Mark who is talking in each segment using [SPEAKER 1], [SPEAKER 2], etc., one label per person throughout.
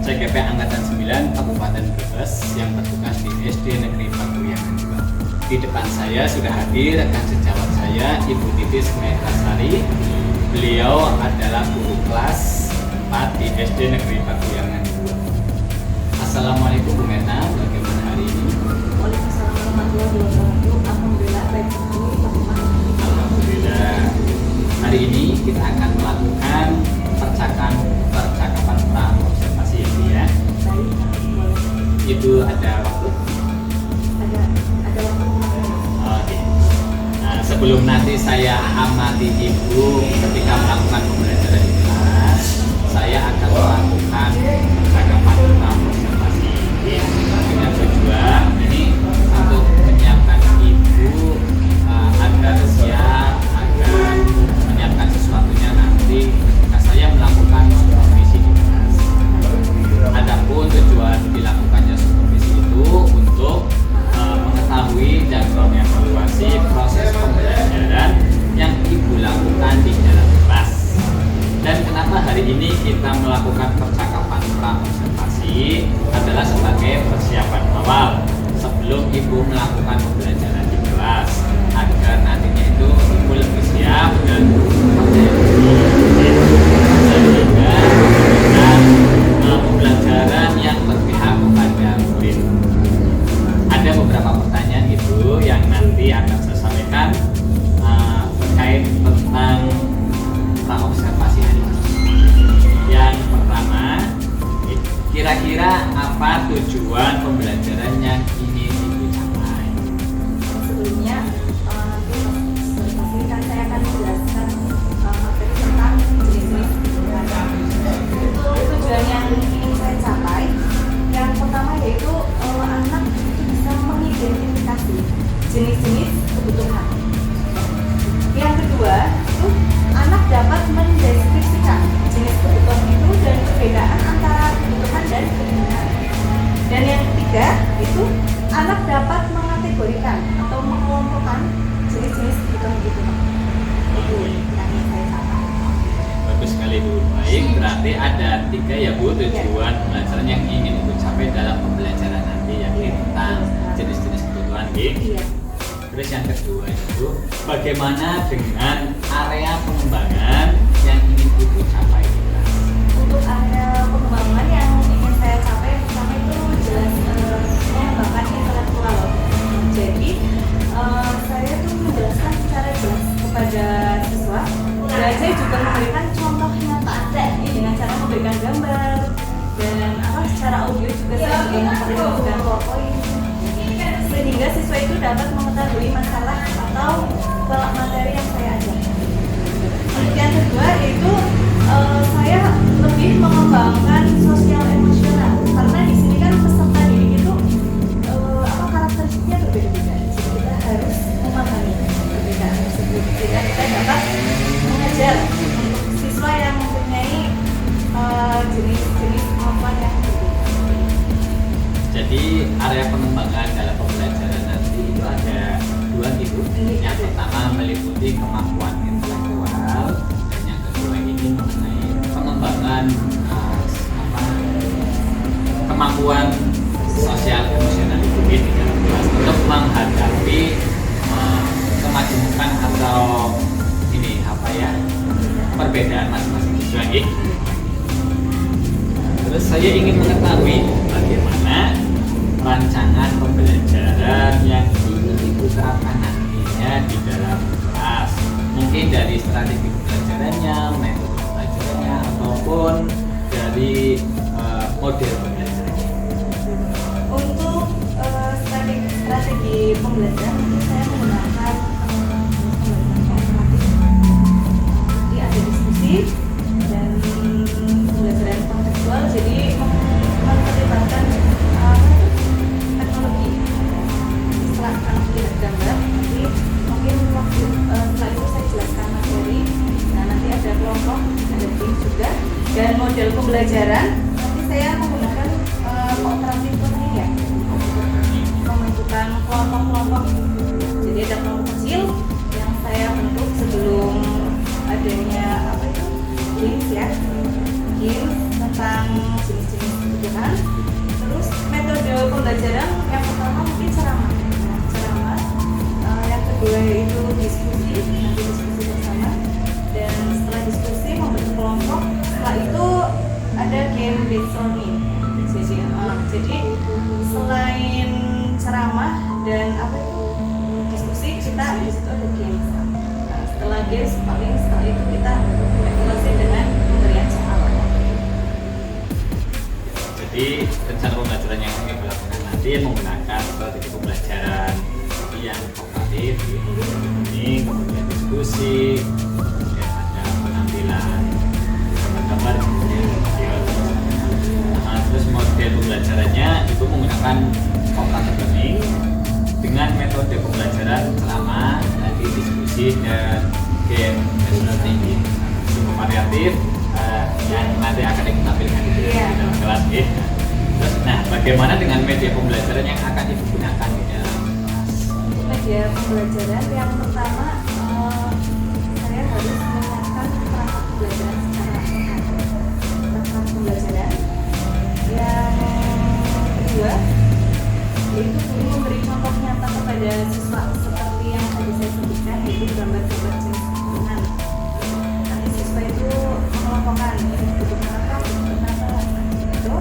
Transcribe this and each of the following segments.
[SPEAKER 1] CGP Angkatan 9 Kabupaten Brebes yang bertugas di SD Negeri Pakuyangan 2. Di depan saya sudah hadir rekan sejawat saya, Ibu Titis Metrasari. Beliau adalah guru kelas 4 di SD Negeri Pakuyangan 2. Assalamualaikum Bu Meta, bagaimana hari ini?
[SPEAKER 2] Waalaikumsalam warahmatullahi wabarakatuh. Alhamdulillah baik sekali Pak Umar.
[SPEAKER 1] Alhamdulillah. Hari ini kita akan melakukan percakapan pra-observasi ya.
[SPEAKER 2] Baik, boleh.
[SPEAKER 1] Itu ada waktu?
[SPEAKER 2] Ada waktu.
[SPEAKER 1] Oke. Nah, sebelum nanti saya amati Ibu ketika melakukan pembelajaran di kelas, saya akan melakukan percakapan pra-observasi dengan tujuan ini untuk menyiapkan Ibu agar siap, agar menyiapkan sesuatunya nanti ketika saya melakukan supervisi di kelas. Adapun tujuan dilakukannya supervisi itu untuk mengetahui dan mengevaluasi proses pembelajaran yang Ibu lakukan di dalam kelas. Dan kenapa hari ini kita melakukan percakapan pra-observasi adalah sebagai persiapan awal sebelum Ibu melakukan pembelajaran di kelas, agar nantinya itu Ibu lebih siap dan percaya diri sehingga memberikan pembelajaran yang berpihak kepada murid. Ada beberapa pertanyaan Ibu yang nanti akan saya sampaikan terkait tentang pra-observasi hari ini. Yang pertama, kira-kira apa tujuan pembelajaran yang ingin Ibu capai?
[SPEAKER 2] Sebelumnya nanti kan saya akan menjelaskan materi tentang jenis-jenis tumbuhan. Itu tujuan yang ingin saya capai. Yang pertama yaitu anak itu bisa mengidentifikasi jenis-jenis kebutuhan. Yang kedua itu anak dapat mendeskripsikan jenis kebutuhan itu dan perbedaan antara kebutuhan dan keinginan. Dan yang ketiga itu anak dapat mengategorikan atau mengelompokkan jenis-jenis kebutuhan itu. Itu yang ingin saya capai.
[SPEAKER 1] Bagus sekali Bu. Baik, berarti ada 3 ya Bu tujuan pembelajaran yang ingin Ibu capai dalam pembelajaran nanti, yakni tentang jenis-jenis kebutuhan.
[SPEAKER 2] Iya.
[SPEAKER 1] Terus yang kedua itu bagaimana dengan area pengembangan yang ingin Ibu capai di kelas?
[SPEAKER 2] Untuk area pengembangan yang ingin saya capai pertama itu jelas mengembangkan intelektual. Jadi saya tuh menjelaskan secara jelas kepada siswa dan saya juga memberikan contoh nyata dengan cara memberikan gambar dan secara audio juga saya juga memperlihatkan PowerPoint sehingga siswa itu dapat mengetahui masalah atau materi yang saya ajarkan. Yang kedua itu saya lebih mengembangkan sosial emosional karena di sini kan peserta didik itu karakteristiknya berbeda-beda. Jadi kita harus memahami perbedaan tersebut sehingga kita dapat mengajar untuk siswa yang mempunyai jenis-jenis kemampuan yang berbeda.
[SPEAKER 1] Jadi area pengembangan dalam pembelajaran nanti itu ada 2 Ibu. Yang pertama meliputi kemampuan intelektual dan yang kedua ini mengenai pengembangan kemampuan sosial emosional Ibu di dalam kelas untuk menghadapi kemajemukan atau ini perbedaan masing-masing siswa. Terus saya ingin mengetahui bagaimana rancangan pembelajaran yang ingin Ibu terapkan nantinya di dalam kelas. Mungkin dari strategi pembelajarannya, metode pembelajarannya, ataupun dari model pembelajarannya.
[SPEAKER 2] strategi pembelajaran nanti saya menggunakan pembelajaran kooperatif. Jadi ada diskusi dan pembelajaran kontekstual, jadi memperlibatkan teknologi. Setelah anak melihat gambar, nanti mungkin waktu setelah itu saya jelaskan materi. Nah, nanti ada kelompok, ada tim juga, dan model pembelajaran nanti saya menggunakan kooperatif learning ya, membentukkan kelompok-kelompok. Jadi ada kelompok kecil yang saya bentuk sebelum adanya games ya, games tentang jenis-jenis kebutuhan. Terus metode pembelajaran yang pertama mungkin ceramah. Ceramah. Yang kedua itu diskusi, nanti diskusi bersama. Dan setelah diskusi membentuk kelompok. Setelah itu ada game based learning. Jadi selain ceramah dan diskusi, kita di situ ada games. Nah, setelah games paling setelah itu kita evaluasi dengan pemberian soal.
[SPEAKER 1] Jadi rencana pembelajaran yang kami lakukan nanti menggunakan strategi pembelajaran seperti yang kooperatif, ini kemudian diskusi, kemudian ada penampilan gambar-gambar, kemudian video. Terus model pembelajarannya itu menggunakan cooperative learning dengan metode pembelajaran ceramah, nanti diskusi dan game learning. Semua variatif yang nanti akan ditampilkan di dalam kelas ya. Terus, nah, bagaimana dengan media pembelajaran yang akan Ibu gunakan di dalam kelas?
[SPEAKER 2] Media pembelajaran yang pertama, saya harus menyiapkan perangkat pembelajaran secara sehat. Perangkat pembelajaran. Yang kedua, yaitu guru memberi contoh nyata kepada siswa seperti yang tadi saya sebutkan, yaitu gambar-gambar jenis kebutuhan. Nanti siswa itu mengelompokkan kebutuhan apa, itu.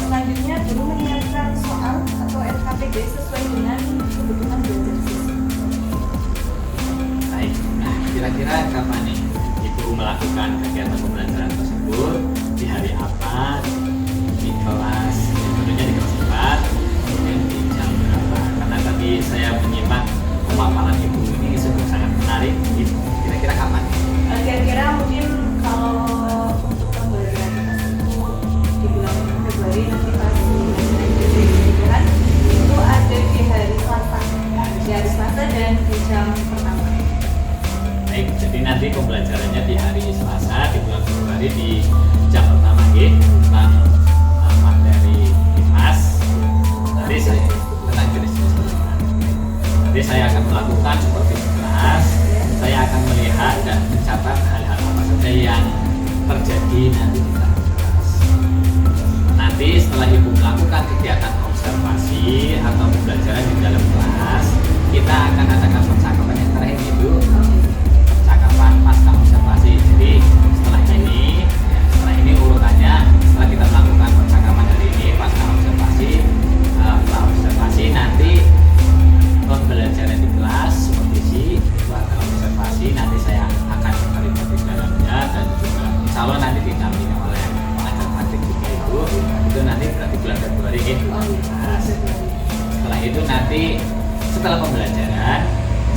[SPEAKER 2] Selanjutnya guru menyiapkan soal atau RKPD sesuai dengan kebutuhan belajar siswa.
[SPEAKER 1] Baik, nah kira-kira kapan nih Ibu melakukan kegiatan pembelajaran tersebut? Di hari apa? Di kelas, tentunya di kelas 4, kemudian di jam berapa? Karena tadi saya menyimak pemaparan Ibu ini sungguh sangat menarik. Kira-kira kapan?
[SPEAKER 2] Kira-kira mungkin kalau untuk pembelajaran itu di bulan Februari nanti pas kebutuhan itu ada di hari Selasa dan di jam pertama.
[SPEAKER 1] Baik, jadi nanti pembelajarannya di hari Selasa di bulan Februari di jam pertama tentang materi IPAS. Nanti saya tentang jenis nanti saya akan melakukan seperti di kelas. Saya akan melihat dan mencatat hal-hal apa saja yang terjadi nanti di dalam kelas. Nanti setelah Ibu melakukan kegiatan observasi atau pembelajaran di dalam kelas, kita akan adakan percakapan yang terakhir Ibu. Percakapan pasca observasi. Jadi setelah ini urutannya, setelah kita melakukan percakapan hari ini pasca observasi, setelah observasi nanti pembelajaran di kelas kompetisi buat observasi, nanti saya akan terlibat di dalamnya dan juga insya Allah nanti didampingi oleh pengajar praktik juga Ibu. Itu nanti berarti bulan Februari gitu. Nah, setelah itu nanti setelah pembelajaran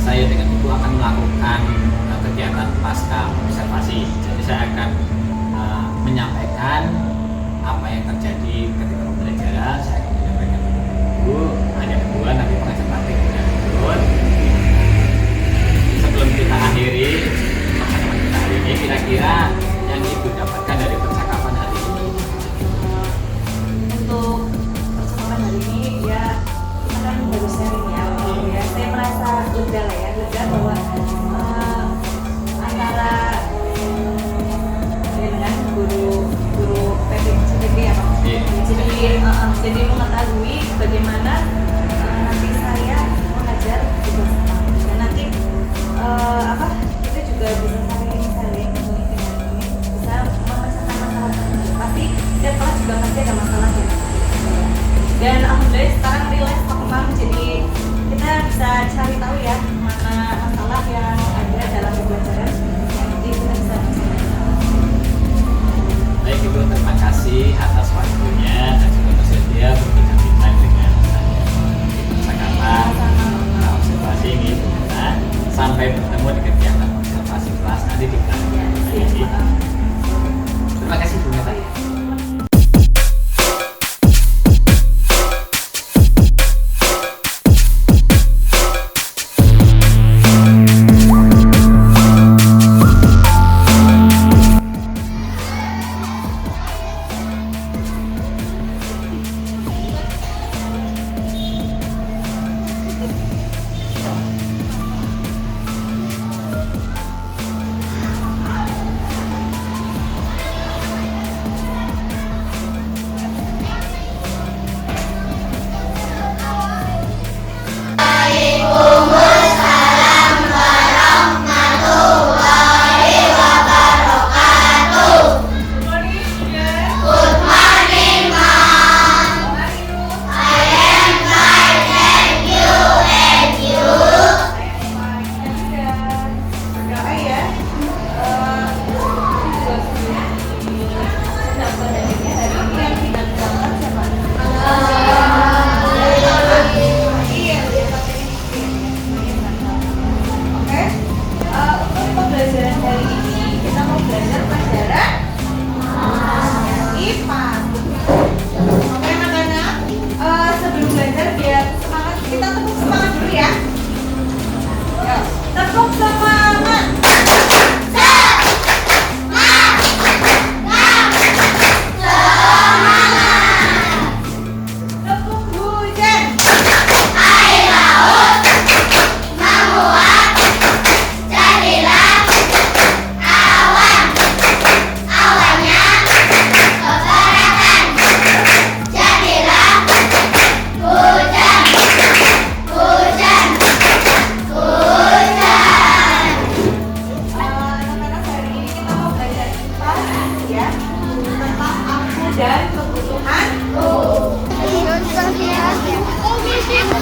[SPEAKER 1] saya dengan Ibu akan melakukan kegiatan pasca observasi. Jadi saya akan menyampaikan apa yang terjadi ketika pembelajaran. Saya akan menyampaikan kepada Ibu. Hanya kedua nanti pengajar praktik tidak turun. Sebelum kita akhiri percakapan kita hari ini, kira-kira yang Ibu dapatkan dari percakapan hari ini?
[SPEAKER 2] Untuk percakapan hari ini ya kita kan baru sharing ya. Saya merasa lega lah ya, lega bahwa antara dengan guru PPCTB ya Pak. Jadi mengetahui bagaimana nanti saya mengajar di kelas 6 dan nanti kita juga bisa saling ini bisa memecahkan masalah tersebut. Pasti setiap kelas juga pasti ada masalah ya. Dan alhamdulillah sekarang relax paham, jadi kita bisa cari tahu ya mana masalah yang ada dalam pembelajaran yang nanti kita bisa
[SPEAKER 1] Baik Ibu, terima kasih atas waktunya dan juga bersedia berbincang-bincang dengan saya.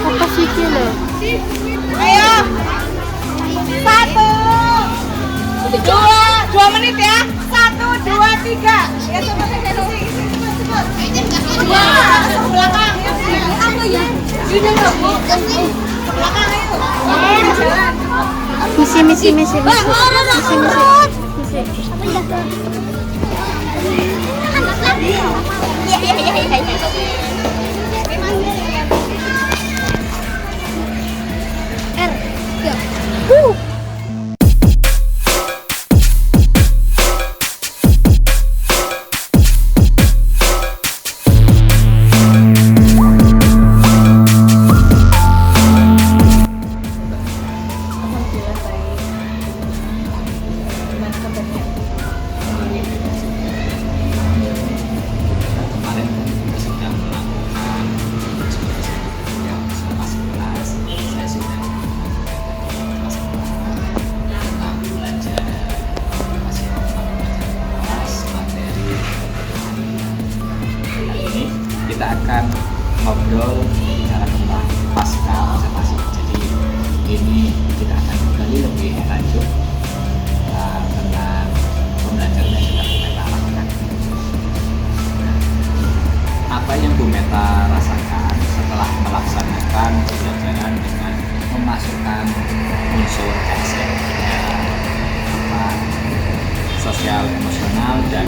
[SPEAKER 3] Apa sih lo?
[SPEAKER 2] Ayo. 1, 2 menit ya. 1, 2, 3. Ya coba belakang. Aku ya. Sudah enggak, Bu? Belakang itu. Jalan.
[SPEAKER 3] Misi.
[SPEAKER 2] Alhamdulillah baik. Gimana kabarnya?
[SPEAKER 1] Kemarin kan kita sudah melakukan yang selama 11 saya sudah kelas 4 tentang belajar masih kelas materi. Kali ini kita akan ngobrol bicara tentang pasca observasi. Jadi ini kita akan kembali lebih lanjut tentang pembelajaran yang sudah kita lakukan. Apa yang Bu Meta rasakan setelah melaksanakan pembelajaran dengan memasukkan unsur SE, sosial emosional dan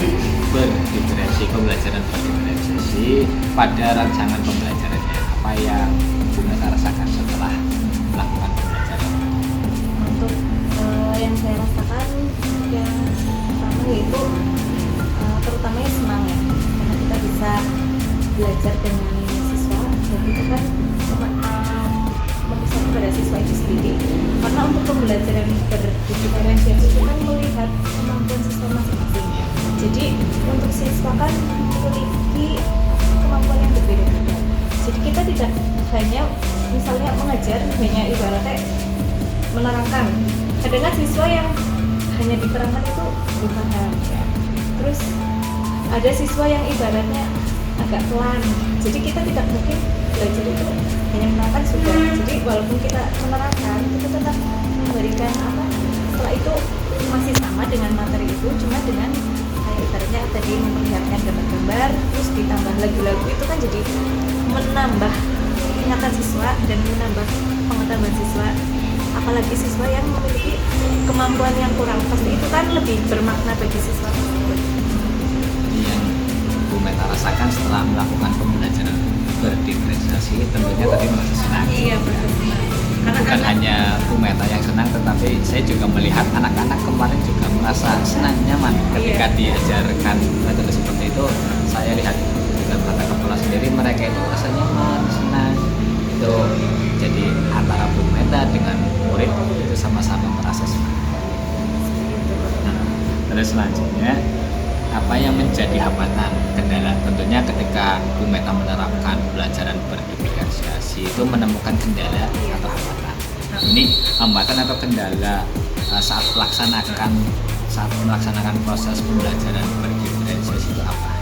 [SPEAKER 1] berdiferensi, pembelajaran berdiferensiasi pada rancangan pembelajarannya? Apa yang Bu Meta rasakan setelah melakukan pembelajaran?
[SPEAKER 2] Untuk yang saya rasakan yang pertama yaitu terutamanya senang ya, karena kita bisa belajar dengan siswa dan itu kan memisah kepada siswa itu sendiri, karena untuk pembelajaran berdiferensiasi itu kan melihat kemampuan siswa masing-masing. Jadi untuk siswa kan memiliki kemampuan yang berbeda-beda, jadi kita tidak hanya misalnya mengajar hanya ibaratnya menerangkan. Kadang kan siswa yang hanya diterangkan itu belum paham ya. Terus ada siswa yang ibaratnya agak pelan, jadi kita tidak mungkin belajar itu hanya menerangkan sudah. Jadi walaupun kita menerangkan, kita tetap memberikan setelah itu masih sama dengan materi itu, cuma dengan kayak ibaratnya tadi memperlihatkan gambar-gambar, terus ditambah lagu-lagu, itu kan jadi menambah ingatan siswa dan menambah pengetahuan siswa. Apalagi siswa yang memiliki kemampuan yang kurang, pasti itu kan lebih bermakna bagi siswa tersebut.
[SPEAKER 1] Yang Bu Meta rasakan setelah melakukan pembelajaran berdiferensiasi tentunya tadi merasa senang.
[SPEAKER 2] Iya, betul. Karena
[SPEAKER 1] Bukan hanya Bu Meta yang senang, tetapi saya juga melihat anak-anak kemarin juga merasa senang, nyaman ketika diajarkan metode seperti itu. Saya lihat dengan mata kepala sendiri, mereka itu merasa nyaman, senang. Itu jadi antara Bu Meta dengan murid itu sama-sama merasa senang. Nah, terus selanjutnya apa yang menjadi hambatan, kendala? Tentunya ketika Bu Meta menerapkan pembelajaran berdiferensiasi itu menemukan kendala atau hambatan. Ini hambatan atau kendala saat melaksanakan proses pembelajaran berdiferensiasi itu apa?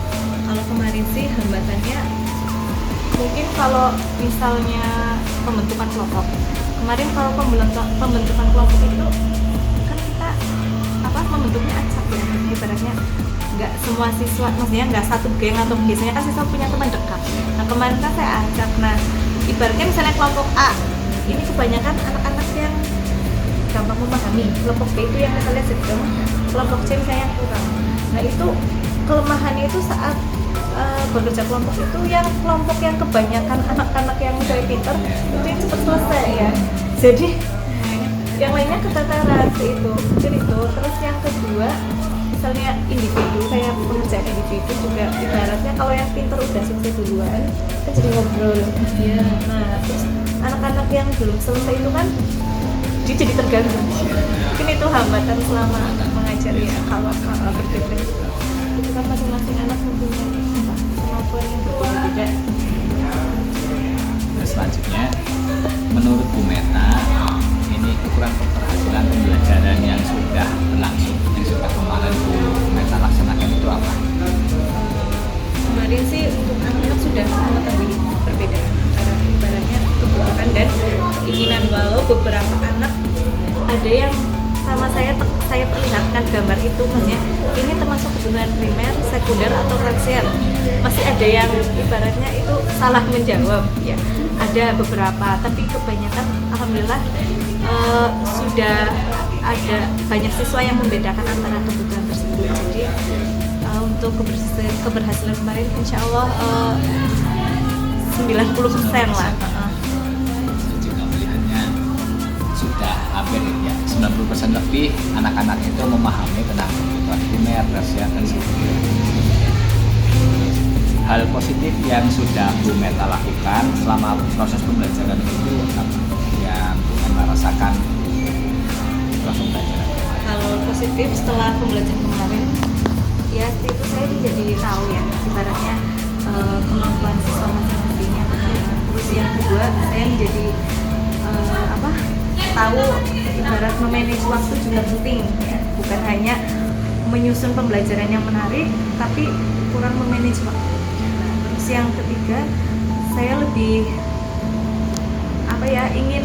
[SPEAKER 2] kalau kemarin sih hambatannya mungkin kalau misalnya pembentukan kelompok. Kemarin kalau pembentukan kelompok itu kan kita membentuknya acak ya, ibaratnya nggak semua siswa, maksudnya nggak satu geng, atau biasanya kan siswa punya teman dekat. Nah kemarin kan saya acak, nah ibaratnya misalnya kelompok A ini kebanyakan anak-anak yang gampang memahami, kelompok B itu yang misalnya sedang, kelompok C misalnya yang kurang. Nah itu kelemahannya itu saat bekerja kelompok itu, yang kelompok yang kebanyakan anak-anak yang misalnya pintar itu yang cepat selesai ya, jadi yang lainnya keteteran itu mungkin itu. Terus yang kedua misalnya individu, kayak pengerjaan individu juga ibaratnya kalau yang pintar udah selesai duluan kan jadi ngobrol ya. Nah terus anak-anak yang belum selesai itu kan dia jadi terganggu. Mungkin itu hambatan selama mengajar ya, kalau berdiferensiasi itu kan masing-masing anak mempunyai kemampuan yang berbeda-beda.
[SPEAKER 1] Terus selanjutnya, menurut Bu Meta, ini ukuran keberhasilan pembelajaran yang sudah berlangsung, yang sudah kemarin Bu Meta laksanakan itu apa?
[SPEAKER 2] Kemarin sih untuk anak-anak sudah keinginan, walau beberapa anak ada yang sama saya perlihatkan gambar itu, maksudnya ini termasuk kebutuhan primer, sekunder atau tersier. Masih ada yang ibaratnya itu salah menjawab ya. Ada beberapa, tapi kebanyakan alhamdulillah sudah ada banyak siswa yang membedakan antara kebutuhan tersebut. Jadi untuk keberhasilan kemarin insya Allah 90% lah.
[SPEAKER 1] Juga melihatnya sudah hampir ya 90% lebih anak-anak itu memahami tentang kebutuhan primer, tersier, dan sekunder. Hal positif yang sudah Bu Meta lakukan selama proses pembelajaran itu apa yang Bu Meta rasakan proses pembelajaran?
[SPEAKER 2] Kalau positif setelah pembelajaran kemarin, ya itu saya jadi tahu ya ibaratnya kemampuan siswa masing-masing yang pertama. Terus yang kedua saya menjadi tahu ibarat memanage waktu juga penting ya, bukan hanya menyusun pembelajaran yang menarik tapi kurang memanage waktu. Terus yang ketiga saya lebih ingin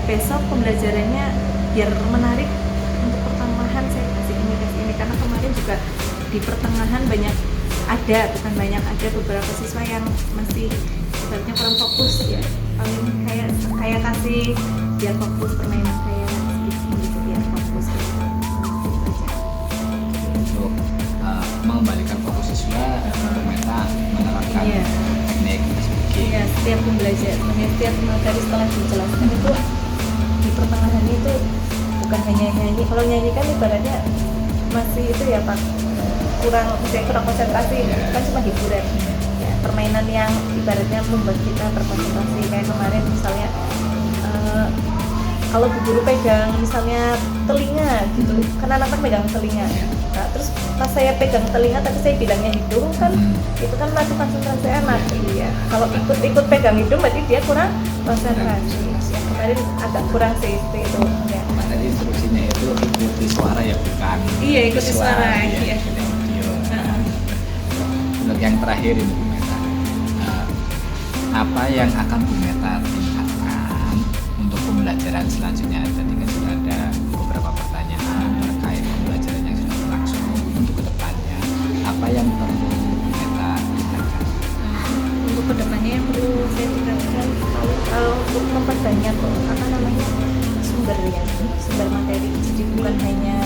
[SPEAKER 2] besok pembelajarannya biar menarik, untuk pertengahan saya kasih ini karena kemarin juga di pertengahan ada beberapa siswa yang masih sebenarnya kurang fokus ya, paling kayak kasih biar fokus permainan kayak gitu biar fokus
[SPEAKER 1] Untuk mengembalikan fokus siswa, Bu Meta menerapkan teknik speaking.
[SPEAKER 2] ya setiap pembelajaran setiap materi setelah dijelaskan itu di pertengahan itu bukan hanya nyanyi. Kalau nyanyi kan ibaratnya masih itu ya Pak, kurang konsentrasi, kan cuma hiburan ya, permainan yang ibaratnya membuat kita berkonsentrasi. Kayak kemarin misalnya kalau bu guru pegang misalnya telinga gitu, kan anak-anak pegang telinga, nah terus pas saya pegang telinga tapi saya bilangnya hidung kan, itu kan masih konsentrasi anak. Iya, kalau ikut pegang hidung berarti dia kurang konsentrasi ya, kemarin agak kurang safety itu ya.
[SPEAKER 1] Tadi instruksinya itu ikuti suara ya, bukan
[SPEAKER 2] Ikuti suara
[SPEAKER 1] ya. Video. Untuk yang terakhir ini Bu Meta, apa yang akan Bu Meta tingkatkan untuk pembelajaran selanjutnya? Tadi kan sudah ada beberapa pertanyaan terkait pembelajaran yang sudah berlangsung. Untuk kedepannya, apa yang perlu Bu Meta tingkatkan?
[SPEAKER 2] Untuk kedepannya yang perlu saya tingkatkan untuk memperbanyak sumber materi. Jadi bukan hanya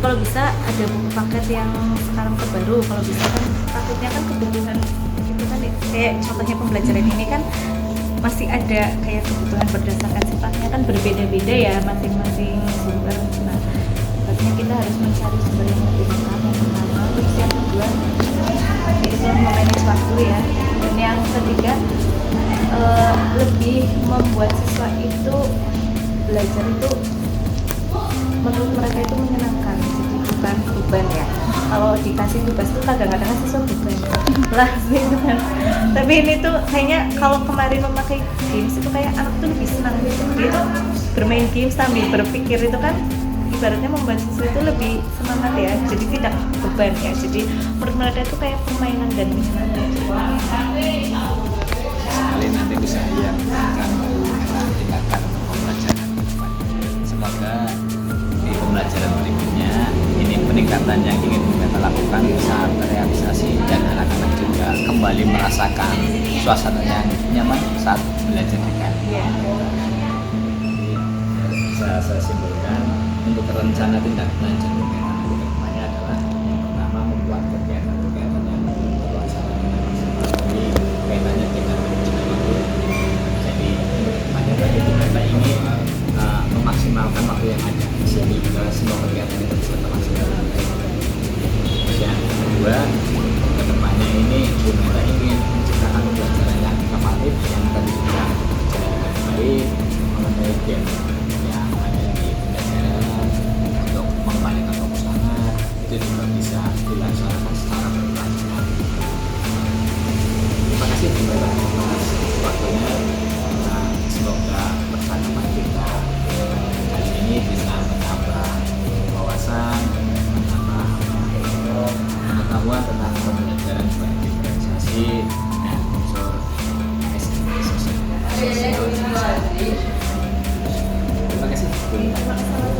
[SPEAKER 2] kalau bisa ada buku paket yang sekarang terbaru, kalau bisa kan paketnya kan kebutuhan itu kan kayak contohnya pembelajaran ini kan masih ada kayak kebutuhan berdasarkan sifatnya kan berbeda-beda ya masing-masing sumber. Nah, artinya kita harus mencari sumber yang lebih lengkap yang pertama. Terus yang kedua itu memanage waktu ya. Dan yang ketiga lebih membuat siswa itu belajar itu menurut mereka itu menyenangkan, jadi bukan beban ya. Kalau dikasih tugas tuh kadang-kadang siswa beban lah gitu kan. Tapi ini tuh kayaknya kalau kemarin memakai games itu kayak anak tuh lebih senang gitu. Dia tuh bermain games sambil berpikir itu kan ibaratnya membuat siswa itu lebih semangat ya. Jadi tidak beban ya. Jadi menurut mereka itu kayak permainan dan menyenangkan.
[SPEAKER 1] Sekali nanti bisa yang akan kita tingkatkan pembelajaran ke depan. Semoga di pembelajaran berikutnya ini peningkatan yang ingin kita lakukan bisa terrealisasi dan anak-anak juga kembali merasakan suasana yang nyaman saat belajar dengan. Bisa saya simpulkan untuk rencana tindak lanjut kegiatan ke depannya adalah yang pertama membuat kegiatan-kegiatan yang terlaksana dengan maksimal. Ini kaitannya dengan manajemen waktu. Jadi untuk kedepannya tadi kita ingin memaksimalkan waktu yang ada sehingga semua kegiatan itu bisa terlaksana. Terus yang kedua, kedepannya ini Bu Meta ingin menciptakan pembelajaran yang inovatif yang tadi sudah berjalan dengan baik mengenai game yang ada di pembelajaran untuk mengembalikan fokus Terima kasih.
[SPEAKER 2] Terima kasih.